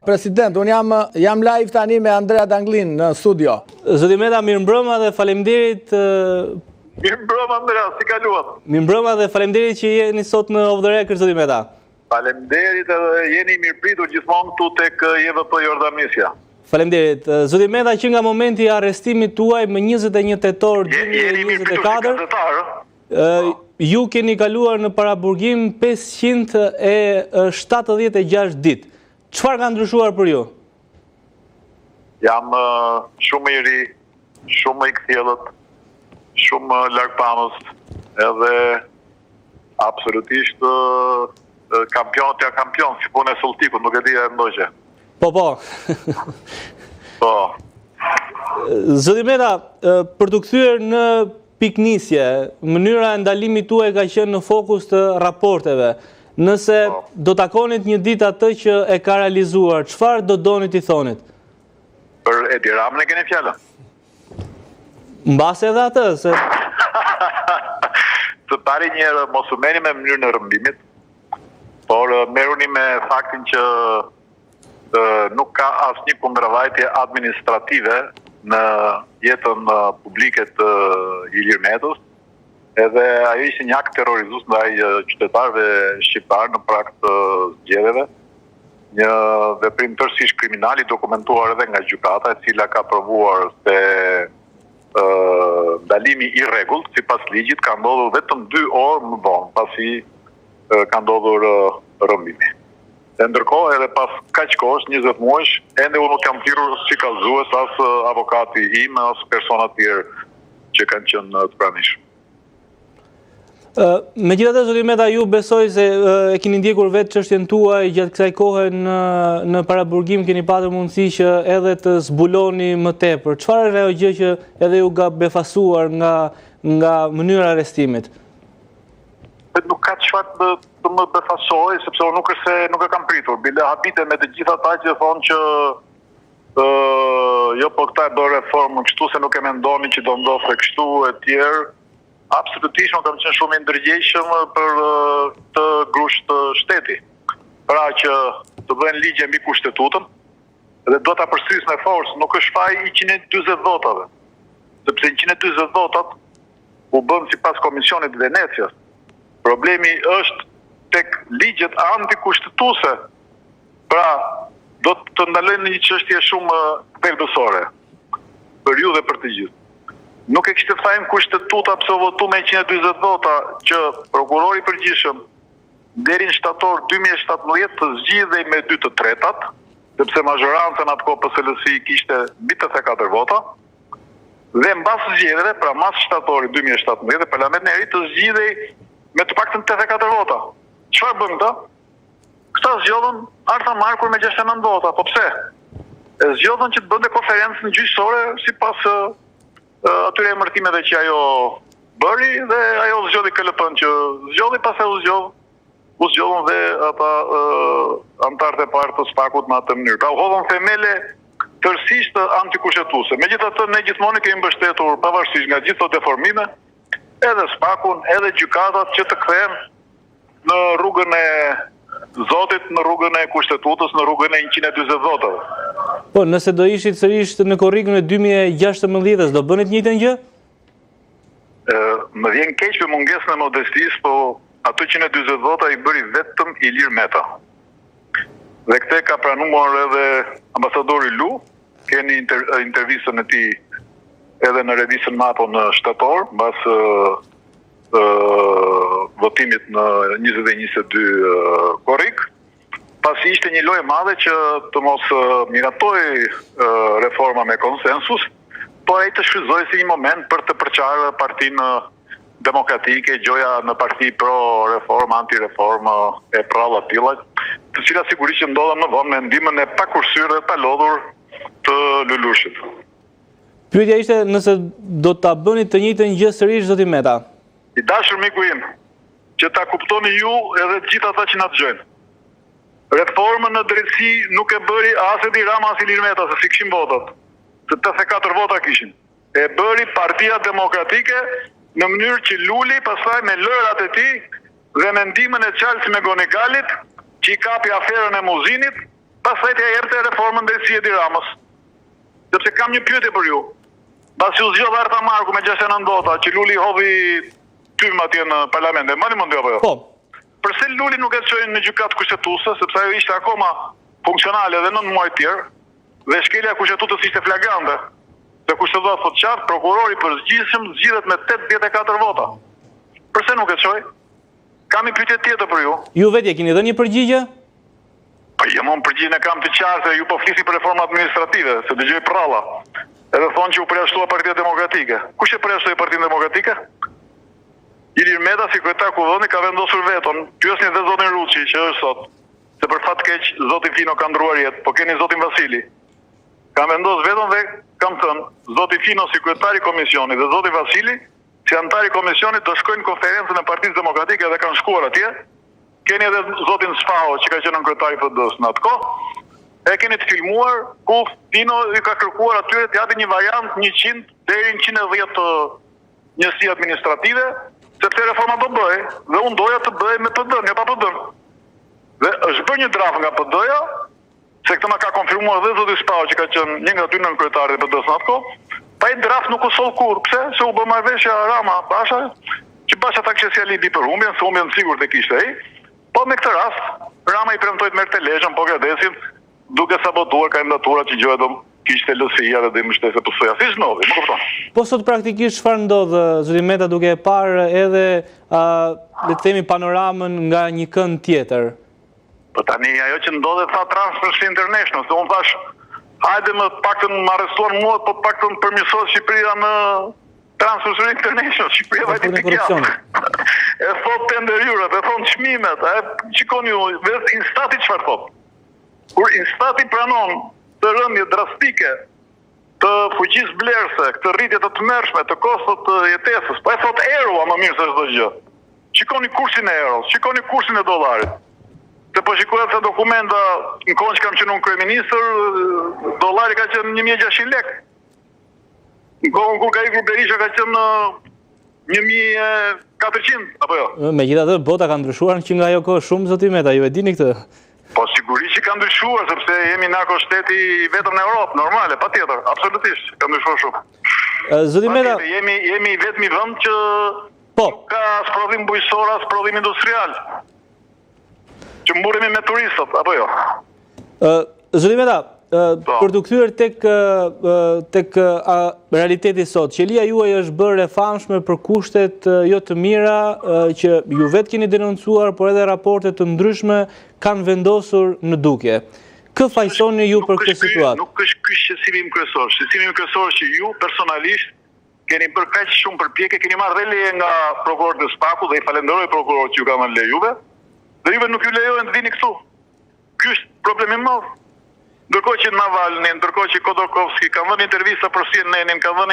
President, unë jam live tani me Andrea Danglin në studio. Zoti Meta, mirëmbrëma dhe faleminderit. Mirëmbrëma Andrea, si kaluat? Mirëmbrëma dhe faleminderit që jeni sot në Off the Record, Zoti Meta. Faleminderit edhe jeni mirëpritur gjithmonë këtu tek JVP Jordanisja. Faleminderit. Zoti Meta, që nga momenti i arrestimit tuaj më 21 tetor 2024, ju keni kaluar në paraburgim 576 ditë. Çfarë ka ndryshuar për ju? Jam shumë i ri, shumë i kthjellët, shumë largpamës, edhe absolutisht kampion, si punë e Sultikut, nuk e di e ndoqe. Po. Po. Zoti Meta, për të kthyer në piknisje, mënyra e ndalimit tuaj ka qenë në fokus të raporteve. Nëse do takonit një ditë atë që e ka realizuar, çfarë do donit i thonit? Për Edi Ramën e keni fjallën? Mbase edhe atë, se... Të pari njerë, mos u merrni me mënyrën e rrëmbimit, por merruni me faktin që nuk ka asnjë kundërvajtje administrative në jetën publike të Ilir Metës, edhe ajo ishte një akt terrorizues ndaj qytetarëve shqiptar në prag të zgjedhjeve, një veprim tërësisht kriminal i dokumentuar edhe nga gjykata, e cila ka provuar se ndalimi i rregullt sipas ligjit ka ndodhur vetëm 2 orë më vonë pasi ka ndodhur rrëmbimi. Dhe ndërkohë edhe pas kaq kohësh, 20 muajsh, ende unë nuk jam thirrur si kallëzues as avokati im as persona të tjerë që kanë qenë të pranishëm. Megjithatë, zoti Meta, ju besoj se e keni ndjekur vetë çështjen tuaj gjatë kësaj kohe në paraburgim, keni patur mundësi që edhe të zbuloni më tepër. Çfarë është ajo gjë që edhe ju ka befasuar nga mënyra e arrestimit? Nuk ka çfarë të më befasoj, sepse unë nuk e kam pritur. Bile habite me të gjithë ata që thonë që jo, po këta e bërë reformën kështu se nuk e mendoni që do ndodhte kështu e tjerë. Absolutisht nuk kam qenë shumë i ndërgjegjshëm për të grusht të shteti. Pra që të bëjnë ligje mbi kushtetutën dhe do ta përsëris me forcë, nuk është faji i 140 votave. Sepse 140 votat u bën sipas Komisionit Venecias. Problemi është tek ligjet antikushtetuese. Pra, do të ndalojnë një çështje shumë thelbësore për ju dhe për të gjithë. Nuk e kishte fajin kushtetuta pse votu me 140 vota që prokurori i përgjithshëm deri në shtator 2017 të zgjidhej me 2/3, sepse mazhorancën atë kohë PSLS-i kishte mbi 84 vota. Dhe mbas zgjedhjeve, pra mas shtatori 2017, parlamenti i ri të zgjidhej me të paktën 84 vota. Çfarë bën këta? Këta zgjodhën Arta Markur me 69 vota. Po pse? E zgjodhën që të bënte konferencën gjyqësore sipas atyre emërtimeve që ajo bëri dhe ajo zgjodhi KLP-n që zgjodhi, pastaj u zgjodhën dhe ata antarët e parë të SPAK-ut në atë mënyrë. Pra u hodhën themele tërësisht antikushtetuese. Megjithatë ne gjithmonë kemi mbështetur pavarësisht nga gjithë ato deformime, edhe SPAK-un, edhe gjykatat që të kthehen në rrugën e Zotit, në rrugën e kushtetutës, në rrugën e 140 votave. Po, nëse do ishit sërish në korrikun e 2016, do bënit njëjtën gjë? Më vjen keq për mungesën e modestisë, po ato 140 vota i bëri vetëm Ilir Meta. Dhe këtë ka pranuar edhe ambasadori Lu, keni intervistën e tij edhe në revistën Mapo në shtator, mbas votimit në 2022 korrik, pasi ishte një lojë e madhe që të mos miratoj reforma me konsensus, por ai të shfrytëzoi si një moment për të përçarë Partinë Demokratike, gjoja në parti pro-reform, anti-reform e pralla tilla, të cilat sigurisht që ndodhen më vonë me ndihmën e pakursyrë dhe palodhur të Lulushit. Pyetja ishte nëse do ta bëni të njëjtën gjë sërish, zoti Meta. I dashur miku im, që ta kuptoni ju edhe të gjithë ata që na dëgjojnë. Reformën në drejtësi nuk e bëri as Edi Rama as Ilir Meta, se si kishin votat. Se 84 vota kishin. E bëri Partia Demokratike në mënyrë që Luli pastaj me lërat e tij dhe me ndihmën e Charles Megonigalit, që i kapi aferën e Muzinit, pastaj t'ja jepte reformën drejtësi Edi Ramës. Sepse kam një pyetje për ju. Pasi u zgjodha Arta Marku me 69 vota, që Luli hodhi tym atje në parlament, e mani mund apo jo? Po. Përse Luli nuk e çojnë në gjykatë kushtetuese, sepse ajo ishte akoma funksionale edhe 9 muaj tjerë, dhe shkelja kushtetutës ishte flagrante. Dhe kushtetuta thot qartë, prokurori përgjithshëm zgjidhet me 84 vota. Përse nuk e çoj? Kam një pyetje tjetër për ju. Ju vetë keni dhënë një përgjigje? Po jam unë përgjigjen e kam të qartë, ju po flisni për reforma administrative, se dëgjoj prralla. Edhe thonë që u përjashtua Partia Demokratike. Kush e përjashtoi Partinë Demokratike? Ilir Meta, si kryetar kuvendit, ka vendosur veton. Pyesni edhe zotin Ruçi, që është sot. Se për fat keq zoti Fino ka ndruar jetë, po keni zotin Vasili. Ka vendosur veton dhe kam thënë, zoti Fino si kryetari i komisionit dhe zoti Vasili si antar i komisionit do shkojnë në konferencën e Partisë Demokratike dhe kanë shkuar atje. Keni edhe zotin Sfaho që ka qenë kryetari i PD-s në atë kohë. E keni të filmuar ku Fino i ka kërkuar atyre të japin një variant 100 deri në 110 njësi administrative, sepse reforma do bëj, dhe unë doja të bëj me PD-n, jo pa PD-n. Dhe është bërë një draft nga PD-ja, se këtë ma ka konfirmuar dhe zoti Spau që ka qenë një nga 2 nënkryetarit e PD-s në atë kohë, pa i draft nuk u soll kur. Pse? Se u bë marrëveshja Rama Basha, që Basha ta kishte si alibi për humbjen, se humbjen sigurt e kishte ai. Po me këtë rast, Rama i premtoi të merrte legjën, po Gadesin, duke sabotuar kandidaturat që gjëja do kishte LSI-ja dhe do i mbështeste PS-ja. Si znovi, më kupton. Po sot praktikisht çfarë ndodh zoti Meta duke e parë edhe le të themi panoramën nga një kënd tjetër? Po tani ajo që ndodhet tha Transparency International, se unë thash, hajde më paktën më arrestuar mua, po paktën përmirësohet Shqipëria në Transparency International, Shqipëria vajti pikë. E thot tenderyrët, e thon çmimet, shikoni ju, vetë Instati çfarë thot. Kur Instati pranon të rënje drastike të fuqisë blerëse, këtë rritje të tmerrshme të kostot të jetesës, po e thot euro më mirë se çdo gjë. Shikoni kursin e euros, shikoni kursin e dollarit. Se po shikoj ato dokumenta në kohën që kam qenë unë kryeministër, dollari ka qenë 1600 lekë. Në kohën kur ka ikur Berisha ka qenë 1400, apo jo? Megjithatë bota ka ndryshuar që nga ajo kohë shumë zoti Meta, ju e dini këtë? Po sigurisht që ka ndryshuar, sepse jemi nako shteti vetëm në Europë, normale, patjetër, absolutisht, ka ndryshuar shumë. Zoti Meta, jemi vetëm i vend që nuk ka as prodhim bujqësor, as prodhim industrial. Që mburemi me turistët, apo jo? Zoti Meta, për të kthyer tek realiteti sot, qelia juaj është bërë e famshme për kushtet jo të mira që ju vetë keni denoncuar, por edhe raporte të ndryshme kanë vendosur në dukje. Kë fajsoni ju për këtë situatë? Nuk është ky shqetësimi im kryesor. Shqetësimi im kryesor është që ju personalisht keni bërë kaq shumë përpjekje, keni marrë dhe leje nga prokurorët e SPAK-ut dhe i falenderoj prokurorët që ju kanë dhënë lejuve, dhe juve nuk ju lejojnë të vini këtu. Ky është problemi i madh. Ndërkohë që Navalny, ndërkohë që Khodorkovsky kanë dhënë intervista për CNN-in, kanë dhënë